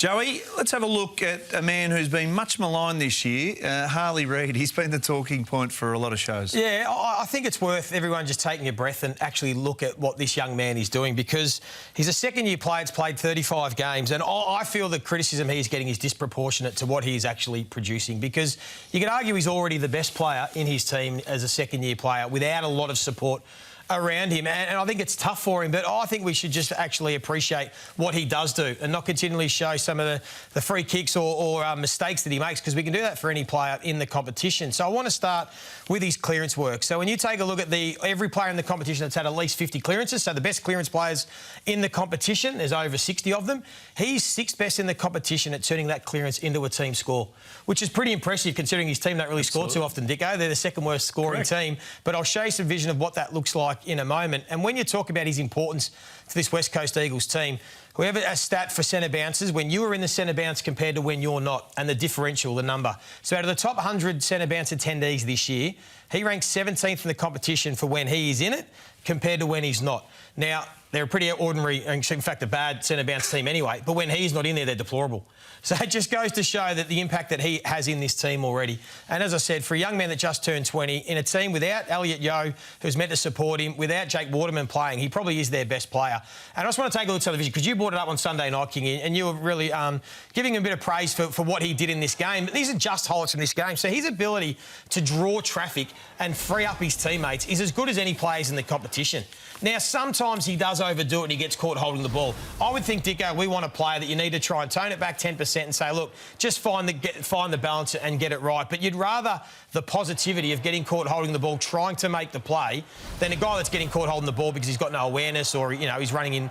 Joey, let's have a look at a man who's been much maligned this year, Harley Reid. He's been the talking point for a lot of shows. Yeah, I think it's worth everyone just taking a breath and actually look at what this young man is doing, because he's a second-year player. It's played 35 games, and I feel the criticism he's getting is disproportionate to what he's actually producing, because you could argue he's already the best player in his team as a second-year player without a lot of support around him, and I think it's tough for him, but I think we should just actually appreciate what he does do and not continually show some of the free kicks or mistakes that he makes, because we can do that for any player in the competition. So I want to start with his clearance work. So when you take a look at every player in the competition that's had at least 50 clearances, so the best clearance players in the competition, there's over 60 of them, he's sixth best in the competition at turning that clearance into a team score, which is pretty impressive considering his team don't really score too often, Dicko. They're the second worst scoring team, but I'll show you some vision of what that looks like in a moment. And when you talk about his importance to this West Coast Eagles team, whoever a stat for centre bounces, when you are in the centre bounce compared to when you're not, and the differential, the number. So out of the top 100 centre bounce attendees this year, he ranks 17th in the competition for when he is in it compared to when he's not. Now, they're a pretty ordinary, in fact, a bad centre bounce team anyway, but when he's not in there, they're deplorable. So it just goes to show that the impact that he has in this team already. And as I said, for a young man that just turned 20, in a team without Elliot Yeo, who's meant to support him, without Jake Waterman playing, he probably is their best player. And I just want to take a look at television, because you brought it up on Sunday night, King, and you were really giving him a bit of praise for what he did in this game. But these are just highlights from this game. So his ability to draw traffic and free up his teammates is as good as any players in the competition. Now, sometimes he does overdo it and he gets caught holding the ball. I would think, Dicko, we want a player that you need to try and tone it back 10% and say, look, just find the balance and get it right. But you'd rather the positivity of getting caught holding the ball, trying to make the play, than a guy that's getting caught holding the ball because he's got no awareness, or, you know, he's getting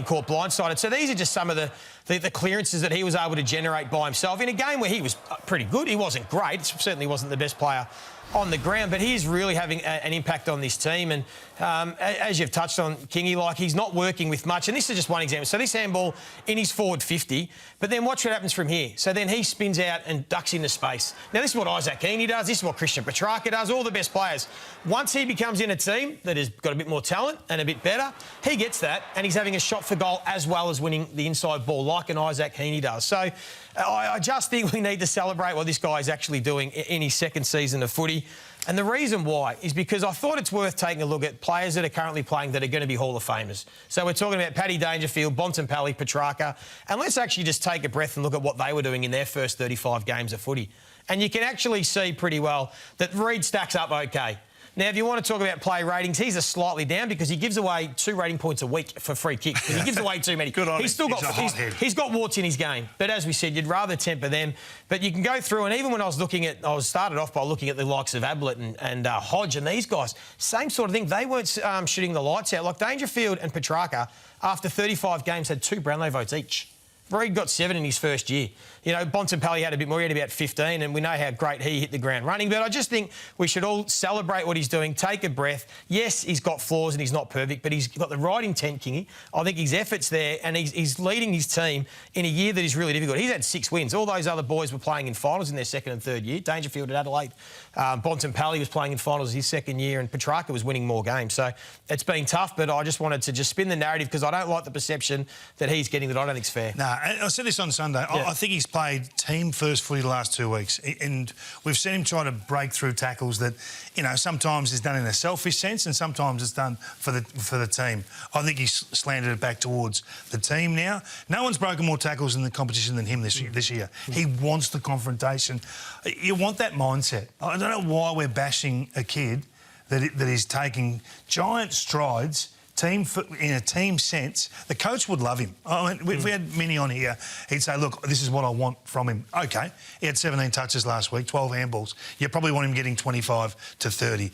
caught blindsided. So these are just some of the clearances that he was able to generate by himself in a game where he was pretty good. He wasn't great. Certainly wasn't the best player on the ground, but he's really having an impact on this team. And as you've touched on, Kingy, like, he's not working with much. And this is just one example. So this handball in his forward 50, but then watch what happens from here. So then he spins out and ducks into space. Now, this is what Isaac Heeney does. This is what Christian Petrarca does, all the best players. Once he becomes in a team that has got a bit more talent and a bit better, he gets that, and he's having a shot for goal as well as winning the inside ball, like an Isaac Heeney does. So I just think we need to celebrate what this guy is actually doing in his second season of footy. And the reason why is because I thought it's worth taking a look at players that are currently playing that are going to be Hall of Famers. So we're talking about Paddy Dangerfield, Bontempelli, Petrarca, and let's actually just take a breath and look at what they were doing in their first 35 games of footy. And you can actually see pretty well that Reid stacks up okay. Now, if you want to talk about play ratings, he's a slightly down because he gives away 2 rating points a week for free kicks. He gives away too many. Good on him. He's got warts in his game. But as we said, you'd rather temper them. But you can go through, and even when I started off by looking at the likes of Ablett and Hodge and these guys, same sort of thing. They weren't shooting the lights out. Like Dangerfield and Petrarca, after 35 games, had 2 Brownlow votes each. Reid got 7 in his first year. You know, Bontempelli had a bit more, he had about 15, and we know how great he hit the ground running. But I just think we should all celebrate what he's doing, take a breath. Yes, he's got flaws and he's not perfect, but he's got the right intent, Kingy. I think his effort's there, and he's leading his team in a year that is really difficult. He's had 6 wins. All those other boys were playing in finals in their second and third year. Dangerfield at Adelaide. Bontempelli was playing in finals his second year, and Petrarca was winning more games. So it's been tough, but I just wanted to just spin the narrative, because I don't like the perception that he's getting that I don't think's fair. No, I said this on Sunday. Yeah. I think he's played team-first footy the last 2 weeks, and we've seen him try to break through tackles that, you know, sometimes is done in a selfish sense and sometimes it's done for the team. I think he's slanted it back towards the team now. No one's broken more tackles in the competition than him this year. He wants the confrontation. You want that mindset. I don't know why we're bashing a kid that is taking giant strides in a team sense. The coach would love him. I mean, if we had Minnie on here, he'd say, look, this is what I want from him. OK, he had 17 touches last week, 12 handballs. You probably want him getting 25 to 30.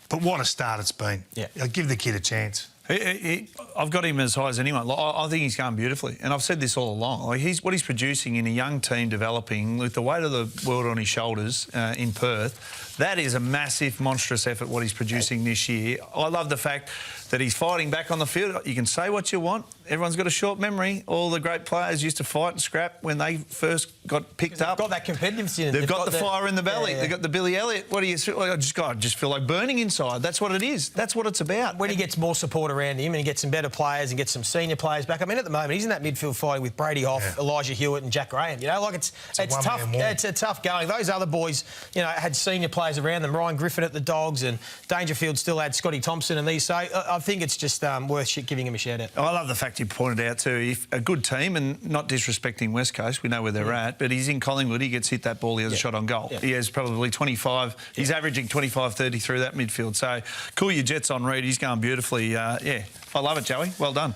But what a start it's been. Yeah. Give the kid a chance. I've got him as high as anyone. I think he's going beautifully, and I've said this all along. Like, what he's producing in a young team developing with the weight of the world on his shoulders in Perth, that is a massive, monstrous effort what he's producing this year. I love the fact that he's fighting back on the field. You can say what you want. Everyone's got a short memory. All the great players used to fight and scrap when they first got picked up. They've got that competitiveness in it. They've got the fire in the belly. Yeah. They've got the Billy Elliot. What do you... I just feel like burning inside. That's what it is. That's what it's about. When he gets more support around him and he gets some better players and gets some senior players back. I mean, at the moment, he's in that midfield fighting with Brady Hoff, Elijah Hewitt and Jack Graham. You know, like it's tough. It's a tough going. Those other boys, you know, had senior players around them. Ryan Griffin at the Dogs and Dangerfield still had Scotty Thompson and these. So I think it's just worth giving him a shout out. I love the fact you pointed out too. If a good team, and not disrespecting West Coast, we know where they're at, but he's in Collingwood, he gets hit that ball, he has a shot on goal. He has probably 25. He's averaging 25, 30 through that midfield. So cool your Jets on Reid. He's going beautifully. I love it, Joey. Well done.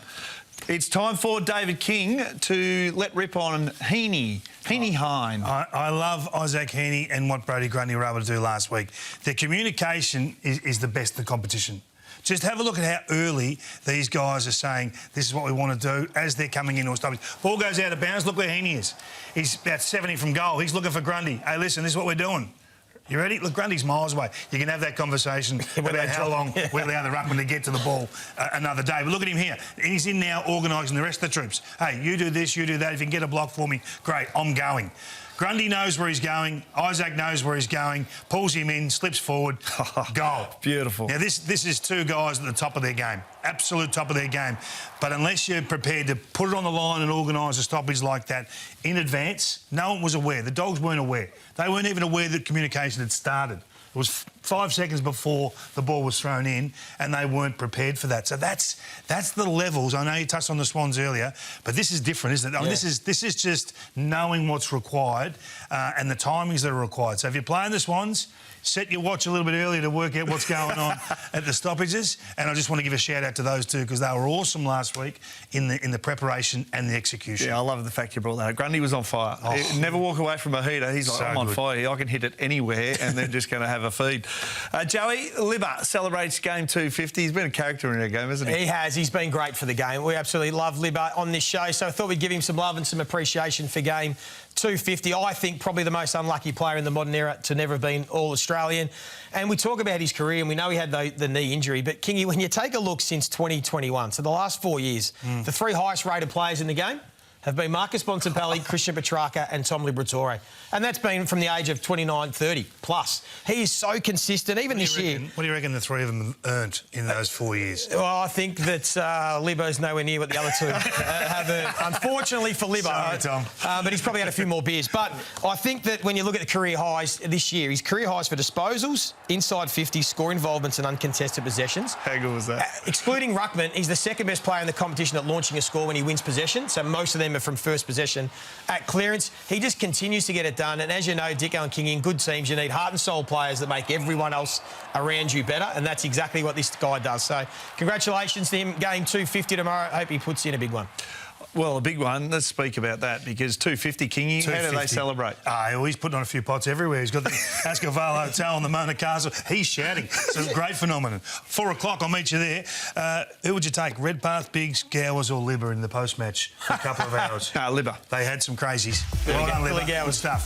It's time for David King to let rip on Heeney. Hine. I love Isaac Heeney and what Brody Grundy were able to do last week. Their communication is the best of the competition. Just have a look at how early these guys are saying, this is what we want to do as they're coming into a stoppage. Ball goes out of bounds. Look where Heeney is. He's about 70 from goal. He's looking for Grundy. Hey, listen, this is what we're doing. You ready? Look, Grundy's miles away. You can have that conversation about how long we'll allow the ruckman to get to the ball another day. But look at him here. He's in now organising the rest of the troops. Hey, you do this, you do that. If you can get a block for me, great, I'm going. Grundy knows where he's going. Isaac knows where he's going. Pulls him in, slips forward. Goal. Beautiful. Now, this is two guys at the top of their game. Absolute top of their game. But unless you're prepared to put it on the line and organise a stoppage like that in advance, no one was aware. The Dogs weren't aware. They weren't even aware that communication had started. It was 5 seconds before the ball was thrown in, and they weren't prepared for that. So that's the levels. I know you touched on the Swans earlier, but this is different, isn't it? I mean, this is just knowing what's required and the timings that are required. So if you're playing the Swans, set your watch a little bit earlier to work out what's going on at the stoppages. And I just want to give a shout out to those two because they were awesome last week in the preparation and the execution. Yeah, I love the fact you brought that up. Grundy was on fire. Never walk away from a heater. He's like, I'm on fire. I can hit it anywhere and they're just going to have a feed. Joey, Libba celebrates game 250. He's been a character in our game, hasn't he? He has. He's been great for the game. We absolutely love Libba on this show, so I thought we'd give him some love and some appreciation for game 250. I think probably the most unlucky player in the modern era to never have been All-Australian. And we talk about his career, and we know he had the knee injury. But, Kingy, when you take a look since 2021, so the last 4 years, the three highest-rated players in the game have been Marcus Bontempelli, Christian Petrarca and Tom Liberatore. And that's been from the age of 29, 30 plus. He is so consistent, even this year. What do you reckon the three of them earned in those 4 years? Well, I think that Libbo's nowhere near what the other two have earned. Unfortunately for Libbo. Sorry, Tom. But he's probably had a few more beers. But I think that when you look at the career highs this year, his career highs for disposals, inside 50, score involvements and uncontested possessions. How good was that? Excluding ruckman, he's the second best player in the competition at launching a score when he wins possession. So most of them are from first possession at clearance. He just continues to get it done. And as you know, Dicko and King, in good teams, you need heart and soul players that make everyone else around you better. And that's exactly what this guy does. So congratulations to him. Game 250 tomorrow. I hope he puts in a big one. Well, a big one. Let's speak about that because 250, Kingy, how do they celebrate? He's putting on a few pots everywhere. He's got the Ascoval Hotel on the Mona Castle. He's shouting. It's a great phenomenon. 4 o'clock, I'll meet you there. Who would you take, Redpath, Biggs, Gowers or Libba in the post-match for a couple of hours? Libba. They had some crazies. Well done, Libba. Good stuff.